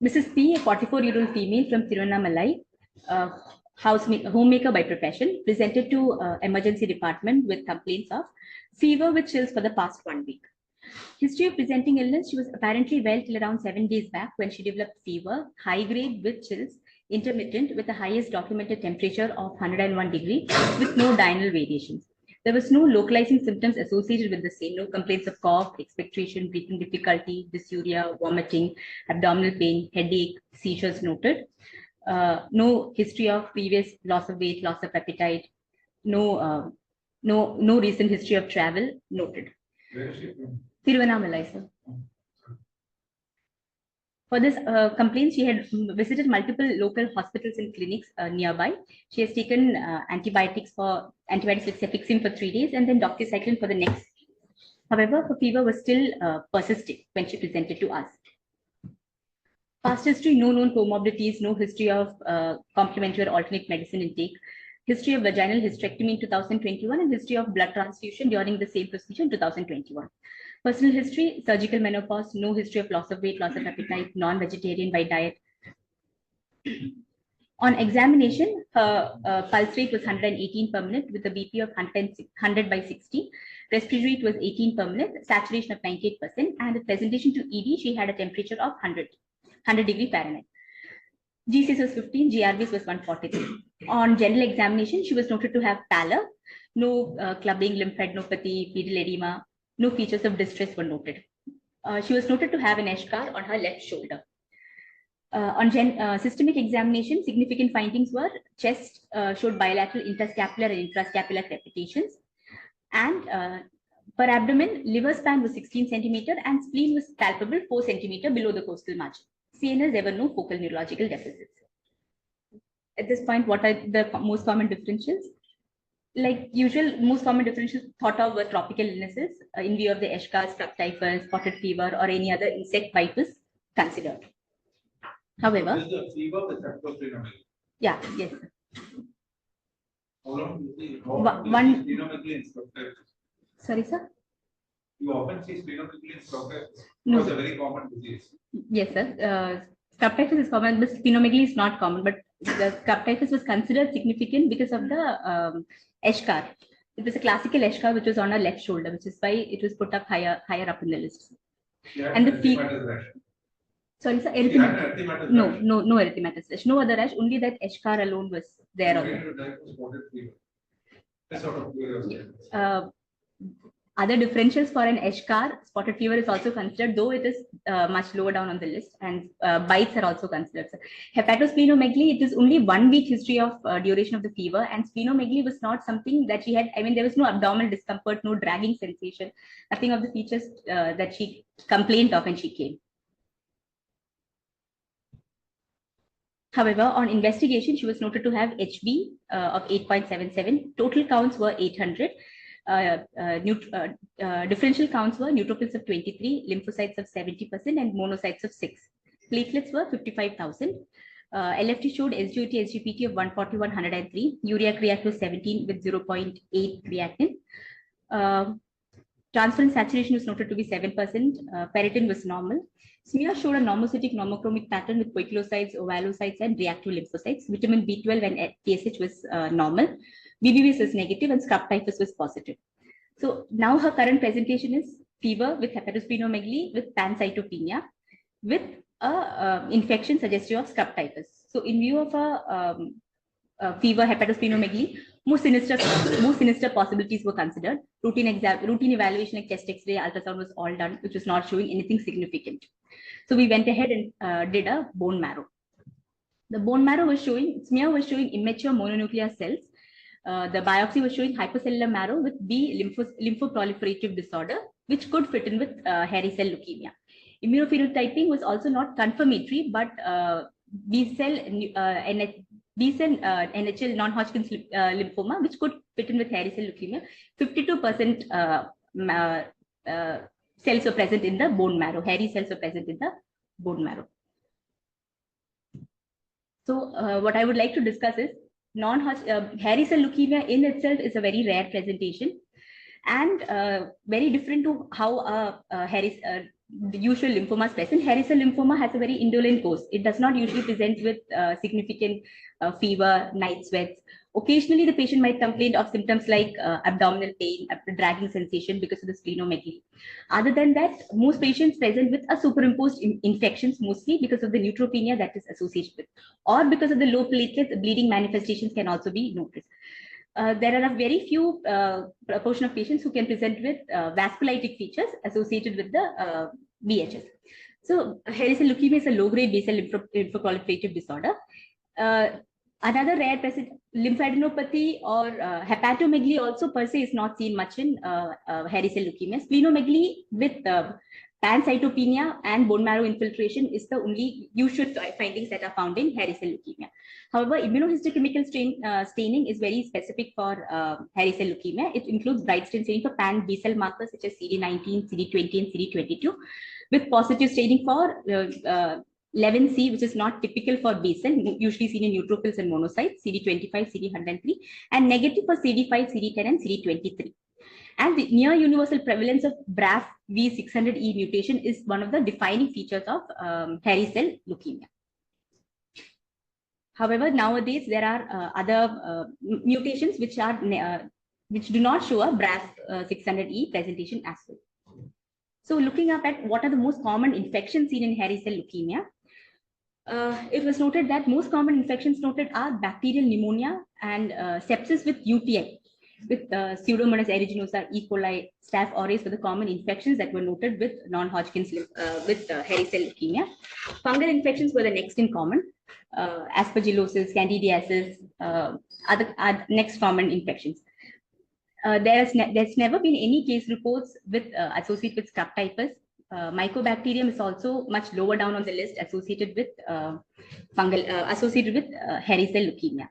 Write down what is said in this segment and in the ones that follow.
Mrs. P, a 44-year-old female from Tiruvannamalai, uh, homemaker by profession, presented to emergency department with complaints of fever with chills for the past 1 week. History of presenting illness: she was apparently well till around 7 days back when she developed fever, high grade with chills, intermittent, with the highest documented temperature of 101 degree with no diurnal variations. There was no localizing symptoms associated with the same, no complaints of cough, expectoration, breathing difficulty, dysuria, vomiting, abdominal pain, headache, seizures noted. No history of previous loss of weight, loss of appetite, no recent history of travel noted. Where is she from? Tiruvannamalai, sir. For this complaint, she had visited multiple local hospitals and clinics nearby. She has taken antibiotics with cefixime for 3 days and then doxycycline for the next. However, her fever was still persisting when she presented to us. Past history: no known comorbidities, no history of complementary or alternate medicine intake, history of vaginal hysterectomy in 2021, and history of blood transfusion during the same procedure in 2021. Personal history: surgical menopause, no history of loss of weight, loss of appetite, non-vegetarian by diet. On examination, her pulse rate was 118 per minute with a BP of 100 by 60. Respiratory rate was 18 per minute, saturation of 98%, and at presentation to ED, she had a temperature of 100 degree Fahrenheit. GCS was 15, GRBs was 143. On general examination, she was noted to have pallor, no clubbing, lymphadenopathy, fetal edema, no features of distress were noted. She was noted to have an eschar on her left shoulder. On systemic examination, significant findings were: chest showed bilateral interscapular and intrascapular crepitations, and per abdomen, liver span was 16 centimeter and spleen was palpable 4 centimeter below the costal margin. CNS, there were no focal neurological deficits. At this point, what are the most common differentials? Like usual, most common differentials thought of were tropical illnesses in view of the eschar, scrub typhus, spotted fever, or any other insect bite was considered. However, Is the fever with hepatosplenomegaly? Yeah, yes. How long do you see? One- Splenomegaly in scrub typhus? Sorry, sir. You often see splenomegaly in scrub typhus. No. It's a very common disease. Yes, sir. Scrub typhus is common, but splenomegaly is not common. But the scrub typhus was considered significant because of the eschar. It was a classical eschar which was on her left shoulder, which is why it was put up higher up in the list. Yeah, And the erythematous rash. Sorry, sir. She had Erythematous. erythematous No, rash. no erythematous rash. No other rash. Only that eschar alone was there on Why it. did you die from spotted fever? That's sort of curiosity. Other differentials for an eschar, spotted fever is also considered, though it is much lower down on the list, and bites are also considered. So, hepatosplenomegaly, it is only 1 week history of duration of the fever, and splenomegaly was not something that she had. I mean, there was no abdominal discomfort, no dragging sensation, nothing of the features that she complained of when she came. However, on investigation, she was noted to have HB of 8.77. Total counts were 800. Differential counts were neutrophils of 23, lymphocytes of 70%, and monocytes of 6. Platelets were 55,000. LFT showed SGOT, SGPT of 140, 103. Urea creatinine was 17 with 0.8 creatinine. Transferrin saturation was noted to be 7%. Ferritin was normal. Smear showed a normocytic normochromic pattern with poikilocytes, ovalocytes, and reactive lymphocytes. Vitamin B12 and TSH was normal. BBVs was negative and scrub typhus was positive. So now her current presentation is fever with hepatosplenomegaly with pancytopenia with infection suggestive of scrub typhus. So in view of a fever, hepatosplenomegaly, more sinister possibilities were considered. Routine evaluation like chest X-ray, ultrasound was all done, which was not showing anything significant. So we went ahead and did a bone marrow. The bone marrow was showing, smear was showing immature mononuclear cells. The biopsy was showing hypercellular marrow with B lymphoproliferative disorder, which could fit in with hairy cell leukemia. Immunophenotyping was also not confirmatory, but B cell NHL non-Hodgkin's lymphoma, which could fit in with hairy cell leukemia. 52% cells were present in the bone marrow. Hairy cells were present in the bone marrow. So what I would like to discuss is hairy cell leukemia in itself is a very rare presentation and very different to how the usual lymphomas present. Hairy cell lymphoma has a very indolent course. It does not usually present with significant fever, night sweats. Occasionally, the patient might complain of symptoms like abdominal pain, dragging sensation because of the splenomegaly. Other than that, most patients present with a superimposed infections, mostly because of the neutropenia that is associated with, or because of the low platelets, bleeding manifestations can also be noticed. There are a very few proportion of patients who can present with vasculitic features associated with the BHS. So, hairy cell leukemia is a low-grade B-cell lymphoproliferative disorder. Another rare present lymphadenopathy or hepatomegaly also per se is not seen much in hairy cell leukemia. Splenomegaly with pancytopenia and bone marrow infiltration is the only usual findings that are found in hairy cell leukemia. However, immunohistochemical staining is very specific for hairy cell leukemia. It includes bright stain staining for pan B cell markers such as CD19, CD20, and CD22, with positive staining for 11C, which is not typical for B cell, usually seen in neutrophils and monocytes, CD25, CD103, and negative for CD5, CD10, and CD23. And the near universal prevalence of BRAF V600E mutation is one of the defining features of hairy cell leukemia. However, nowadays there are other mutations which do not show a BRAF 600E presentation as well. So, looking up at what are the most common infections seen in hairy cell leukemia, it was noted that most common infections noted are bacterial pneumonia and sepsis with UTI, with Pseudomonas aeruginosa, E. coli, Staph aureus were the common infections that were noted with non-Hodgkin's with hairy cell leukemia. Fungal infections were the next in common. Aspergillosis, candidiasis, other next common infections. There's never been any case reports with associated with scrub typhus. Mycobacterium is also much lower down on the list, associated with hairy cell leukemia.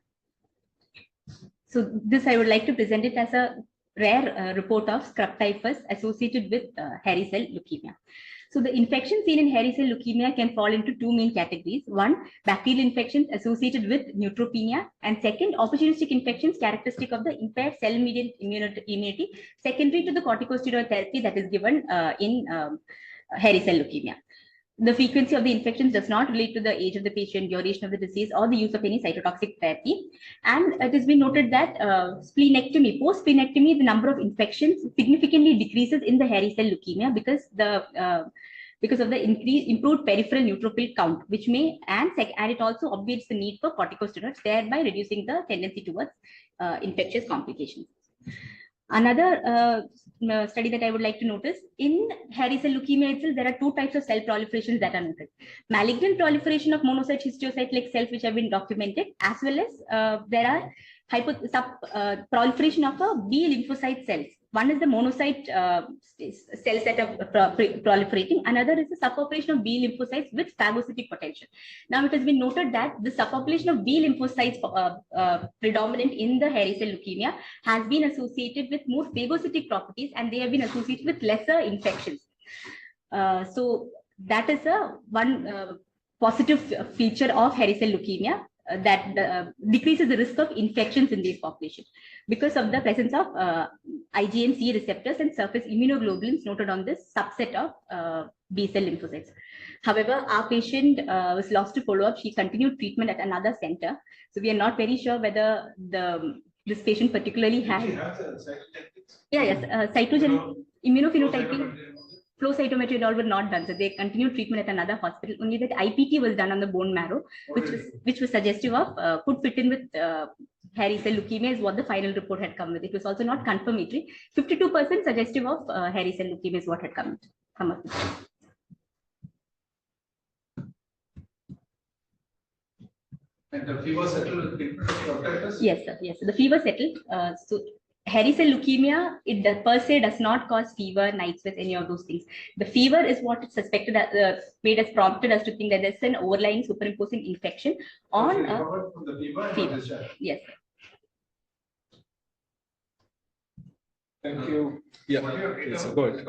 So this I would like to present it as a rare report of scrub typhus associated with hairy cell leukemia. So the infections seen in hairy cell leukemia can fall into two main categories. One, bacterial infections associated with neutropenia, and second, opportunistic infections characteristic of the impaired cell-mediated immunity secondary to the corticosteroid therapy that is given in hairy cell leukemia. The frequency of the infections does not relate to the age of the patient, duration of the disease, or the use of any cytotoxic therapy. And it has been noted that splenectomy, post-splenectomy, the number of infections significantly decreases in the hairy cell leukemia because of the improved peripheral neutrophil count, which may, and it also obviates the need for corticosteroids, thereby reducing the tendency towards infectious complications. Another study that I would like to notice, in hairy cell leukemia itself, there are two types of cell proliferations that are noted. Malignant proliferation of monocyte histiocyte-like cells, which have been documented, as well as there are proliferation of B lymphocyte cells. One is the monocyte cells that are proliferating. Another is the subpopulation of B lymphocytes with phagocytic potential. Now, it has been noted that the subpopulation of B lymphocytes predominant in the hairy cell leukemia has been associated with more phagocytic properties, and they have been associated with lesser infections. So that is one positive feature of hairy cell leukemia. That decreases the risk of infections in these populations because of the presence of IgM-C receptors and surface immunoglobulins noted on this subset of B-cell lymphocytes. However, our patient was lost to follow-up. She continued treatment at another center. So we are not very sure whether this patient particularly had... cytogenic immunophenotyping. Flow cytometry and all were not done, so they continued treatment at another hospital. Only that IPT was done on the bone marrow, which was suggestive of could fit in with hairy cell leukemia, is what the final report had come with. It was also not confirmatory. 52% suggestive of hairy cell leukemia is what had come up. And the fever settled with treatment of scrub typhus? Yes, sir. Yes, so the fever settled. So hairy cell leukemia, it per se does not cause fever, night sweats, any of those things. The fever is what it suspected, prompted us to think that there's an overlying superimposing infection on from the fever. Yes. Thank you. Yeah. Go ahead.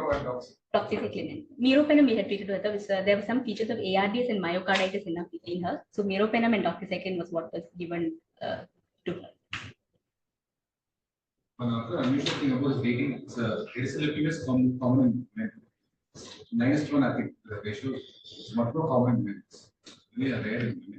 Doxycycline. Meropenem we had treated with her. There were some features of ARDS and myocarditis in her. So meropenem and doxycycline was what was given to her. Another unusual thing about dating is hairy cell leukemia is common in men. minus one, I think the ratio is much more common in men. It's really rare in women.